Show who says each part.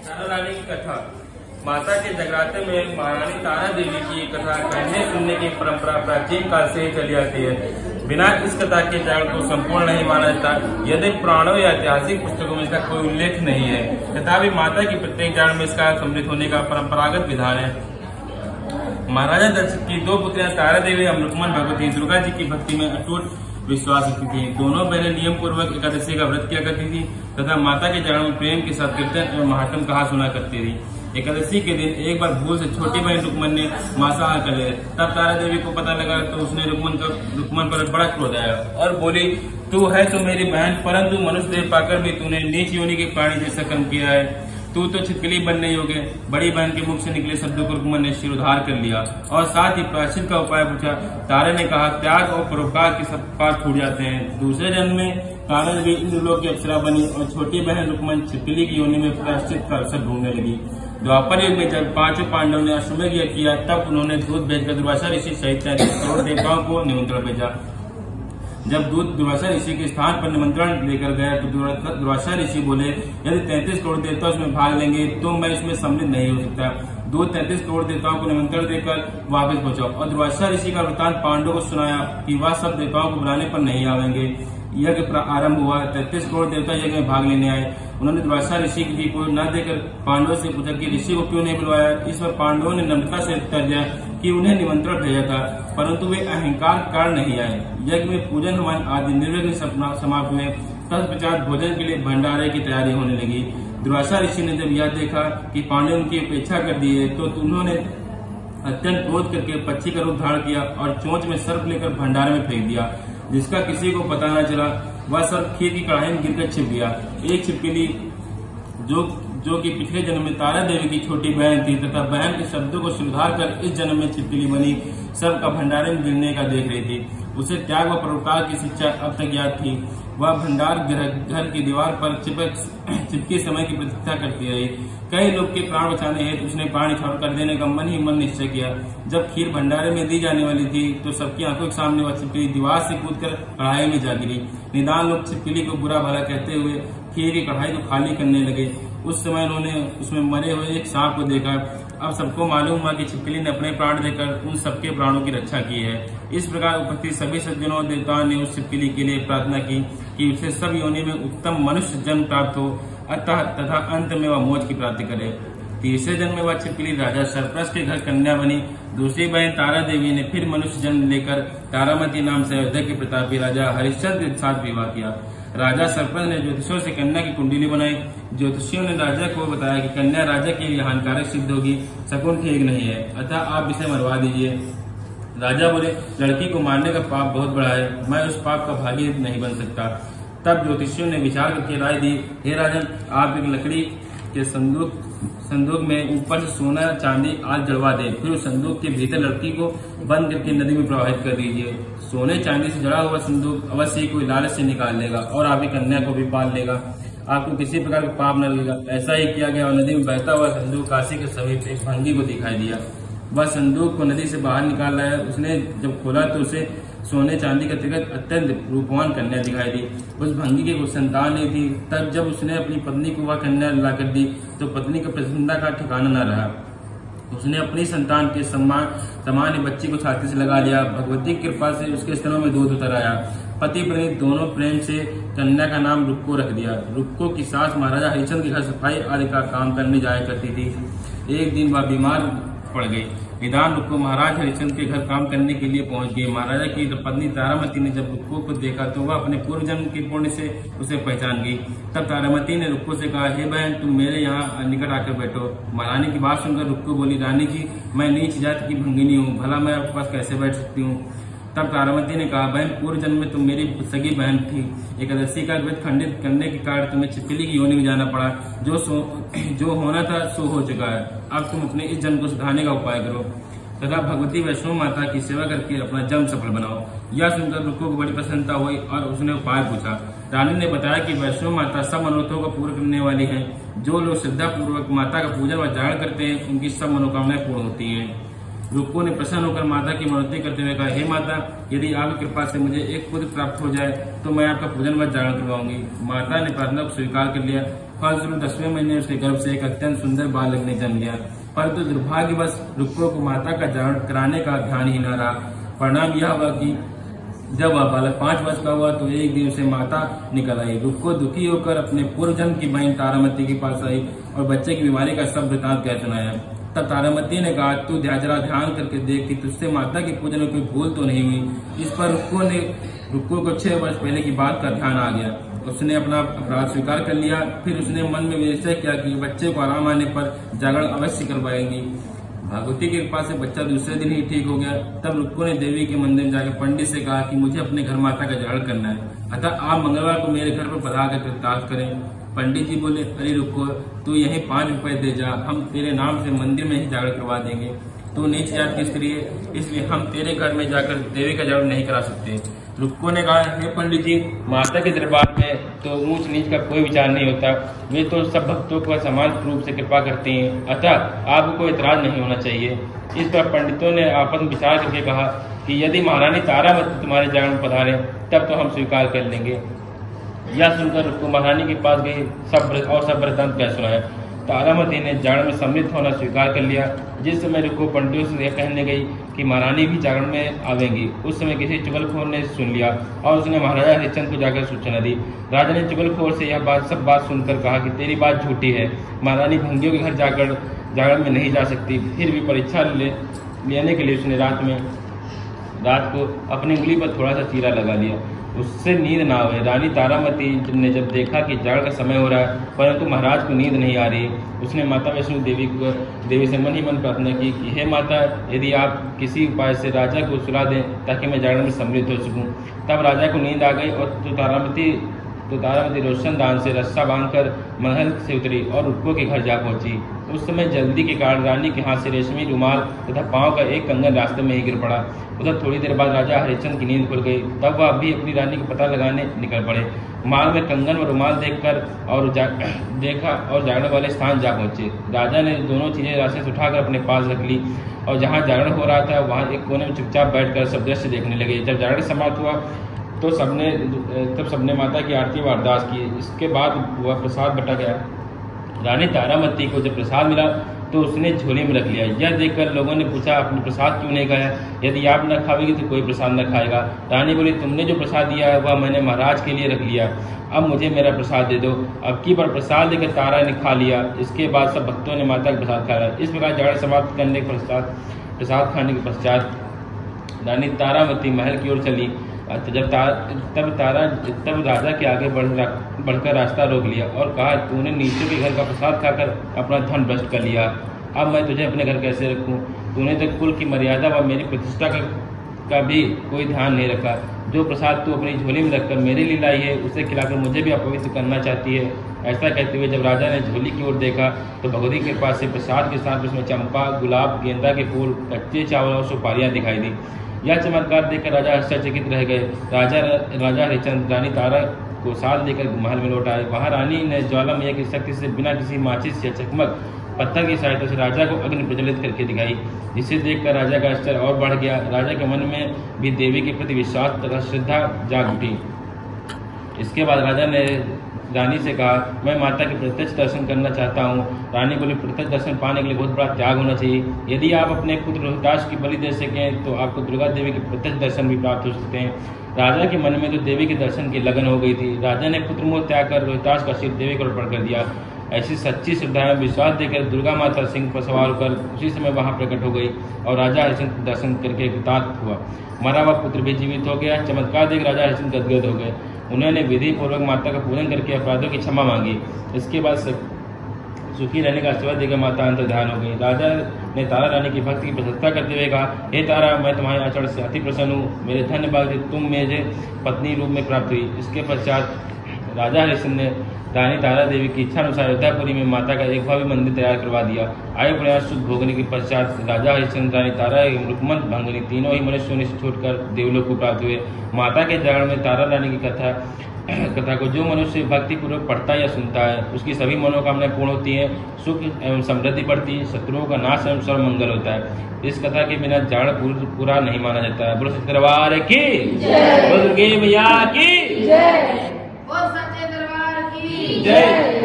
Speaker 1: तारा रानी की कथा। माता के जगराते में महारानी तारा देवी की कथा कहने सुनने की परंपरा प्राचीन काल से ही चली आती है। बिना इस कथा के जागरण को संपूर्ण नहीं माना जाता। यदि पुराणों या ऐतिहासिक पुस्तकों में इसका कोई उल्लेख नहीं है, तथापि माता की प्रत्येक जागरण में इसका सम्मिलित होने का परंपरागत विधान है। महाराजा दशरथ की दो पुत्रियां तारा देवी और रुक्मण भगवती दुर्गा जी की भक्ति में अटूट विश्वास रखती थी। दोनों बहनें नियम पूर्वक एकादशी का व्रत किया करती थी तथा माता के जागरण में प्रेम के साथ कीर्तन एवं महात्म कहा सुना करती थी। एकादशी के दिन एक बार भूल से छोटी बहन रुक्मण ने मांसाहार कर लिया। तब तारा देवी को पता लगा तो उसने रुक्मण पर बड़ा क्रोध आया और बोली, तू है तो मेरी बहन, परंतु मनुष्य देह पाकर भी तूने नीच योनि के प्राणी जैसा कर्म किया है। तू तो छिपकली बनने योग्य। बड़ी बहन के मुख से निकले शब्दों को रुक्मण ने शिरोधार कर लिया और साथ ही प्रायश्चित का उपाय पूछा। तारे ने कहा, त्याग और परोपकार के सब पाप छूट जाते हैं। दूसरे जन्म में तारा देवी इंद्रलोक की अप्सरा बनी और छोटी बहन रुक्मण छिपकली की योनि में प्रायश्चित का अवसर ढूंढने लगी। द्वापर युग में जब पांचों पांडवों ने अश्वमेध यज्ञ किया, तब उन्होंने दूध भेजकर दुर्वासा ऋषि सहित 33 करोड़ देवताओं को निमंत्रण भेजा। जब दूत दुर्वासा ऋषि के स्थान पर निमंत्रण लेकर गया तो दुर्वासा ऋषि बोले, यदि 33 करोड़ देवता उसमें भाग लेंगे तो मैं इसमें सम्मिलित नहीं हो सकता। दूत 33 करोड़ देवताओं को निमंत्रण देकर वापस पहुंचा और दुर्वासा ऋषि का वृत्तांत पांडवों को सुनाया कि वह सब देवताओं को बुलाने पर नहीं आवेंगे। यज्ञ आरंभ हुआ। 33 करोड़ देवता यज्ञ में भाग लेने आए। उन्होंने दुर्वासा ऋषि जी को न देकर पांडवों से पूछा कि ऋषि को क्यों नहीं बुलवाया। इस पर पांडवों ने नम्रता से उत्तर दिया कि उन्हें निमंत्रण भेजा था, परंतु वे अहंकार कारण नहीं आए। यज्ञ में पूजन हवन आदि निर्विघ्न समाप्त हुए। तत्पश्चात भोजन के लिए भंडारे की तैयारी होने लगी। दुर्वासा ऋषि ने जब यह देखा कि पांडव उनकी अपेक्षा कर दिए तो उन्होंने अत्यंत क्रोध करके पक्षी का रूप धारण किया और चोंच में सर्प लेकर भंडारे में फेंक दिया, जिसका किसी को पता न चला। वह सर्प खीर की कढ़ाई में गिरकर छिप गया। एक छिपकली जो कि पिछले जन्म में तारा देवी की छोटी बहन थी तथा बहन के शब्दों को सुधार कर इस जन्म में छिपकली बनी, सर्प का भंडारे में गिरने का देख रही थी। उसे त्याग व परोपकार की शिक्षा अब तक याद थी। वह भंडार घर की दीवार पर चिपके समय की प्रतीक्षा करती रही। कई लोग के प्राण बचाने हेतु उसने प्राण न्यौछावर कर देने का मन ही मन निश्चय किया। जब खीर भंडारे में दी जाने वाली थी तो सबकी आंखों के सामने वह छिपकली दीवार से कूदकर कढ़ाई में जा गिरी। निदान लोग छिपकली को बुरा भला कहते हुए खीर की कढ़ाई को खाली करने लगे। उस समय उन्होंने उसमें मरे हुए एक सांप को देखा। अब सबको मालूम हुआ कि छिपकली ने अपने प्राण देकर उन सबके प्राणों की रक्षा की है। इस प्रकार उपस्थित सभी सज्जनों देवताओं ने उस छिपकली के लिए प्रार्थना की कि उसे सब योनि में उत्तम मनुष्य जन्म प्राप्त हो तथा अंत में वह मोक्ष की प्राप्ति करे। तीसरे जन्म में वह छिपकली राजा सरप्रस के घर कन्या बनी। दूसरी बहन तारा देवी ने फिर मनुष्य जन्म लेकर तारामती नाम से अयोध्या के प्रतापी राजा हरिश्चंद्र के साथ विवाह किया। राजा सरपंच ने ज्योतिषियों से कन्या की कुंडली बनाई। ज्योतिषियों ने राजा को बताया कि कन्या राजा के लिए हानिकारक सिद्ध होगी, शकुन ठीक नहीं है, अतः आप इसे मरवा दीजिए। राजा बोले, लड़की को मारने का पाप बहुत बड़ा है, मैं उस पाप का भागी नहीं बन सकता। तब ज्योतिषियों ने विचार करके राय दी, हे राजन, आप एक लकड़ी के संदूक में ऊपर से सोना चांदी आदि जड़वा दे, फिर उस संदूक के भीतर लड़की को बंद करके नदी में प्रवाहित कर दीजिए। सोने चांदी से जड़ा हुआ संदूक अवश्य ही कोई लालच से निकाल लेगा और आपकी कन्या को भी पाल लेगा। आपको किसी प्रकार का पाप न लगेगा। ऐसा ही किया गया और नदी में बहता हुआ संदूक काशी के समीप एक भंगी को दिखाई दिया। वह संदूक को नदी से बाहर निकाल लाया। उसने जब खोला तो उसे सोने चांदी का तिलक अत्यंत रूपवान कन्या दिखाई दी। उस भंगी के कुछ संतान नहीं थी। तब जब उसने अपनी पत्नी को वह कन्या लाकर दी तो पत्नी का प्रसन्नता का ठिकाना न रहा। उसने अपनी संतान के सामान्य बच्ची को छाती से लगा लिया। भगवती की कृपा से उसके स्तनों में दूध उतर आया। पति पत्नी दोनों प्रेम से कन्या का नाम रुक्को रख दिया। रुक्को की सास महाराजा हरिश्चंद्र के घर सफाई आदि का काम करने जाया करती थी। एक दिन वह बीमार पड़ गई। निदान रुक्को महाराज हरिश्चंद्र के घर काम करने के लिए पहुंच गई। महाराजा की पत्नी तारामती ने जब रुक्को को देखा तो वह अपने पूर्व जन्म के पुण्य से उसे पहचान गई। तब तारामती ने रुक्को से कहा, हे बहन, तुम मेरे यहाँ निकट आकर बैठो। महारानी की बात सुनकर रुक्को बोली, रानी जी, मैं नीच जाति की भंगिनी हूँ, भला मैं आपके पास कैसे बैठ सकती हूँ। तब तारामती ने कहा, बहन, पूर्व जन्म में तुम मेरी सगी बहन थी। एकादशी का व्रत खंडित करने के कारण तुम्हें छिपकली की योनि में जाना पड़ा। जो होना था सो हो चुका है। अब तुम अपने इस जन्म को सुधारने का उपाय करो तथा भगवती वैष्णो माता की सेवा करके अपना जन्म सफल बनाओ। यह सुनकर रुक्को को बड़ी प्रसन्नता हुई और उसने उपाय पूछा। रानी ने बताया कि वैष्णो माता सब मनोरथों को पूर्ण करने वाली है। जो लोग श्रद्धा पूर्वक माता का पूजन व जागरण करते हैं उनकी सब मनोकामनाएं पूर्ण होती हैं। रुक्को ने प्रसन्न होकर माता की मनोती करते हुए कहा, हे माता, यदि आपकी कृपा से मुझे एक पुत्र प्राप्त हो जाए तो मैं आपका पूजन व जागरण करवाऊंगी। माता ने प्रार्थना को स्वीकार कर लिया फलस्वरूप 10वें महीने उसके गर्भ से एक अत्यंत सुंदर बालक ने जन्म लिया। परंतु दुर्भाग्यवश रुक्को को माता का जागरण कराने का ध्यान ही न रहा। परिणाम यह हुआ कि जब वह बालक 5 वर्ष का हुआ तो एक दिन उसे माता निकल आई। रुक्को दुखी होकर अपने पूर्व जन्म की बहन तारामती के पास आई और बच्चे की बीमारी का सब वृतांत कह सुनाया। तब तारामती ने कहा, तू जरा ध्यान करके देख कि तुझसे माता के पूजन में कोई भूल तो नहीं हुई। इस पर रुक्को को 6 वर्ष पहले की बात का ध्यान आ गया। उसने अपना अपराध स्वीकार कर लिया। फिर उसने मन में निश्चय किया कि बच्चे को आराम आने पर जागरण अवश्य करवाएंगी। भगवती की कृपा से बच्चा दूसरे दिन ही ठीक हो गया। तब रुक्को ने देवी के मंदिर में जाकर पंडित से कहा कि मुझे अपने घर माता का जागरण करना है, अतः आप मंगलवार को मेरे घर पर पधार कर कृतार्थ करें। पंडित जी बोले, अरे रुक्को, तू यही 5 रुपए दे जा, हम तेरे नाम से मंदिर में ही जागरण करवा देंगे। तू नीच जात की स्त्री है, इसलिए हम तेरे घर में जाकर देवी का जागरण नहीं करा सकते। रुक्को ने कहा, हे पंडित जी, माता के दरबार में तो ऊंच नीच का कोई विचार नहीं होता। वे तो सब भक्तों को समान रूप से कृपा करती हैं, अतः आपको इतराज नहीं होना चाहिए। इस पर पंडितों ने आपस में विचार करके कहा कि यदि महारानी तारामती तुम्हारे जागरण पधारे तब तो हम स्वीकार कर लेंगे। यह सुनकर रुक्को महारानी के पास गई सब वृतांत कह सुनाया। तारामती ने जागरण में सम्मिलित होना स्वीकार कर लिया। जिस समय रुक्को पंडितों से यह कहने गई कि महारानी भी जागरण में आवेंगी, उस समय किसी चुगलखोर ने सुन लिया और उसने महाराजा हरिश्चंद्र को जाकर सूचना दी। राजा ने चुगलखोर से यह सब बात सुनकर कहा कि तेरी बात झूठी है, महारानी भंगियों के घर जाकर जागरण में नहीं जा सकती। फिर भी परीक्षा लेने के लिए उसने रात को अपनी उंगली पर थोड़ा सा चीरा लगा लिया। उससे नींद ना हुई। रानी तारामती ने जब देखा कि जागरण का समय हो रहा है परंतु महाराज को नींद नहीं आ रही, उसने माता वैष्णो देवी से मन ही मन प्रार्थना की कि हे माता, यदि आप किसी उपाय से राजा को सुला दें ताकि मैं जागरण में सम्मिलित हो सकूं। तब राजा को नींद आ गई और तारामती रोशनदान से रस्सा बांधकर महल से उतरी और रुक्को के घर जा पहुंची। उस समय जल्दी के कारण रानी के हाथ से रेशमी रुमाल तथा पांव का एक कंगन रास्ते में ही गिर पड़ा। उधर थोड़ी देर बाद राजा हरिश्चंद्र की नींद खुल गई। तब वह भी अपनी रानी का पता लगाने निकल पड़े। माल में कंगन व रुमाल देखा और जागरण वाले स्थान जा पहुंचे। राजा ने दोनों चीजें रास्ते से उठाकर अपने पास रख ली और जहाँ जागरण हो रहा था वहाँ एक कोने में चुपचाप बैठकर सब दृश्य देखने लगे। जब जागरण समाप्त हुआ तो सबने माता की आरती व अरदास की। इसके बाद वह प्रसाद बटा गया। रानी तारामती को जब प्रसाद मिला तो उसने झोली में रख लिया। यह देखकर लोगों ने पूछा, आपने प्रसाद क्यों नहीं खाया? यदि आप न खाओगी तो कोई प्रसाद न खाएगा। रानी बोली, तुमने जो प्रसाद दिया है वह मैंने महाराज के लिए रख लिया, अब मुझे मेरा प्रसाद दे दो। अब की बार प्रसाद लेकर तारा ने खा लिया। इसके बाद सब भक्तों ने माता का प्रसाद खाया। इस प्रकार जागरण समाप्त करने के प्रसाद खाने के पश्चात रानी तारामती महल की ओर चली। तब राजा के आगे बढ़कर रास्ता रोक लिया और कहा, तूने नीचों के घर का प्रसाद खाकर अपना धन भ्रष्ट कर लिया, अब मैं तुझे अपने घर कैसे रखूं? तूने तो कुल की मर्यादा व मेरी प्रतिष्ठा का भी कोई ध्यान नहीं रखा। जो प्रसाद तू अपनी झोली में रखकर मेरे लिए लाई है उसे खिलाकर मुझे भी अपवित्र करना चाहती है। ऐसा कहते हुए जब राजा ने झोली की ओर देखा तो भगवती के पास से प्रसाद के साथ उसमें चंपा, गुलाब, गेंदा के फूल, कच्चे चावल और सुपारियां दिखाई दी। यह चमत्कार देखकर राजा आश्चर्यचकित रह गए। राजा हरिश्चंद्र रानी तारा को साथ लेकर महल में लौट आए। वहां रानी ने ज्वाला मैया की शक्ति से बिना किसी माचिस या चकमक पत्थर की सहायता से राजा को अग्नि प्रज्वलित करके दिखाई, जिसे देखकर राजा का आश्चर्य और बढ़ गया। राजा के मन में भी देवी के प्रति विश्वास तथा श्रद्धा जाग उठी। इसके बाद राजा ने रानी से कहा, मैं माता के प्रत्यक्ष दर्शन करना चाहता हूँ। रानी बोली, प्रत्यक्ष दर्शन पाने के लिए बहुत बड़ा त्याग होना चाहिए। यदि आप अपने पुत्र रोहिताश की बलि दे सकें तो आपको दुर्गा देवी के प्रत्यक्ष दर्शन भी प्राप्त हो सकते हैं। राजा के मन में तो देवी के दर्शन की लगन हो गई थी। राजा ने पुत्र मोह त्याग कर रोहिताश का सिर देवी को अर्पण कर दिया। ऐसी सच्ची श्रद्धा में विश्वास देकर दुर्गा माता सिंह पर सवार होकर उसी समय वहां प्रकट हो गई और राजा हरिश्चंद्र दर्शन करके कृतार्थ हुआ। मरा हुआ पुत्र भी जीवित हो गया। चमत्कार देख राजा हरिश्चंद्र गदगद हो गए। उन्होंने विधि पूर्वक माता का पूजन करके अपराधों की क्षमा मांगी। इसके बाद सुखी रहने का आशीर्वाद देकर माता अंतर्ध्यान हो गई। राजा ने तारा रानी की भक्ति की प्रशंसा करते हुए कहा, हे तारा, मैं तुम्हारे आचरण से अति प्रसन्न हूँ। मेरे धन्य भाग्य तुम मुझे पत्नी रूप में प्राप्त हुई। इसके पश्चात राजा हरिश्चंद्र ने रानी तारा देवी की इच्छा अनुसार अयोध्यापुरी में माता का एक भव्य मंदिर तैयार करवा दिया। आयु प्रयास सुख भोगने के पश्चात राजा हरिश्चंद्र, रानी तारा एवं रुक्मन भंगिनी तीनों ही मनुष्यों ने छोड़कर देवलोक को प्राप्त हुए। माता के जागरण में तारा रानी की कथा को जो मनुष्य भक्ति पूर्वक पढ़ता या सुनता है उसकी सभी मनोकामनाएं पूर्ण होती हैं, सुख एवं समृद्धि बढ़ती है, शत्रुओं का नाश एवं सर्वमंगल होता है। इस कथा के बिना जागरण पूरा नहीं माना जाता है। बोलो सच्चे दरबार की जय, बोल दुर्गे मैया की जय, बोल सच्चे दरबार की जय।